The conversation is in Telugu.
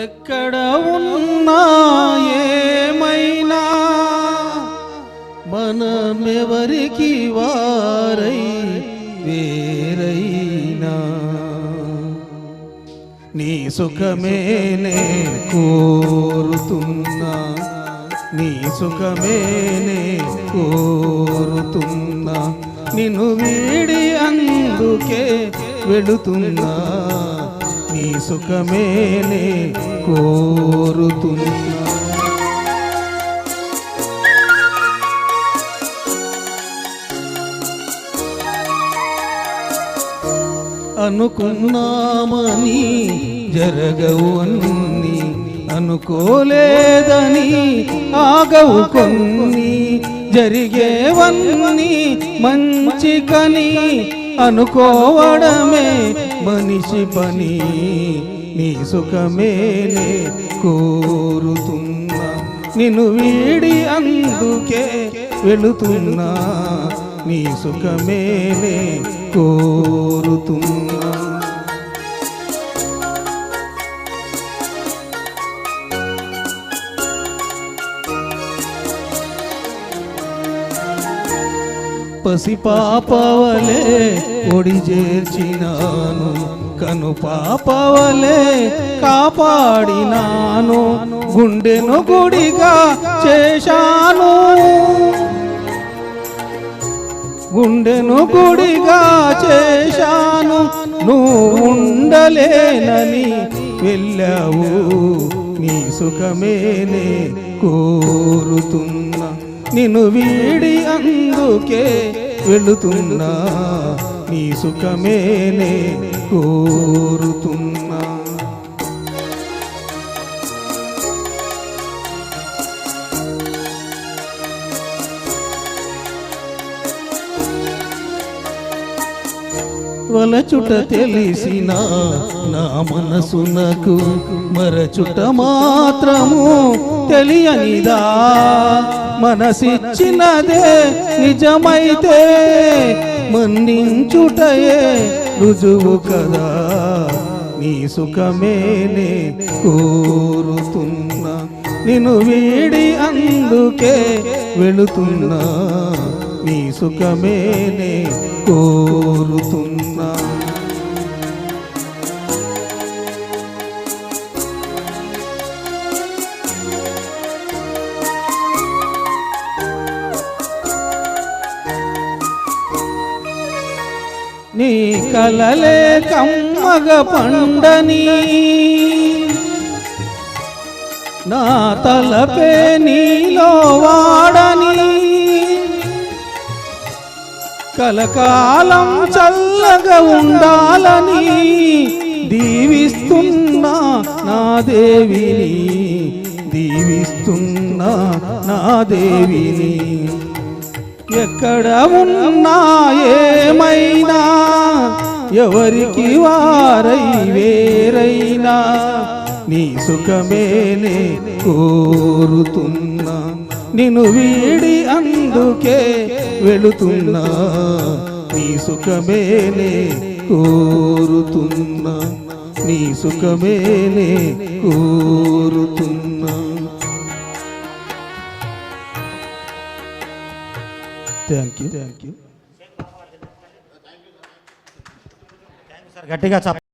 ఎక్కడ ఉన్నా ఏమైనా మనమెవరికి వారై వేరైనా నీ సుఖమేనే కోరుతున్నా, నీ సుఖమేనే కోరుతున్నా, నిన్ను వీడి అందుకే వెళుతున్నా, నీ సుఖమేనే కోరుతున్నా. అనుకున్నామని జరగవు అన్ని, అనుకోలేదని ఆగవు కొన్ని, జరిగేవన్నీ మంచి కని అనుకోవడమే మనిషి పని, నీ సుఖమేనే కోరుతున్నా, నిన్ను వీడి అందుకే వెళుతున్నా, నీ సుఖమేనే కోరుతున్నా. పసిపాపవలే ఒడి చేర్చినాను, కను పాపవలే కాపాడినాను, గుండెను గుడిగా చేశాను, గుండెను గుడిగా చేశాను, నువ్వు ఉండలేనని వెళ్ళావు, నీ సుఖమేనే కోరుతున్నా, నిన్ను వీడి అందుకే వెళుతున్నా, నీ సుఖమేనే కోరుతున్నా. వలచుట తెలిసిన నా మనసునకు మరచుట మాత్రము తెలియనిదా, మనసిచ్చినదే నిజమైతే మన్నించుటయే రుజువు కదా, నీ సుఖమేనే కోరుతున్నా, నిన్ను వీడి అందుకే వెళుతున్నా, నీ సుఖమేనే కోరుతున్నా. నీ కలలే కమ్మగ పండని, నా తలపే నీలో వాడని, కలకాలం చల్లగా ఉండాలని దీవిస్తున్నా నా దేవిని, దీవిస్తున్నా నా దేవిని. ఎక్కడ ఉన్నా ఏమైనా ఎవరికి వారై వేరైనా, నీ సుఖమేనే కోరుతున్నా, నిన్ను వీడి అందుకే వెళుతున్నా, నీ సుఖమేనే కోరుతున్నా, నీ సుఖమేనే కోరుతున్నా. Thank you. గట్టిగా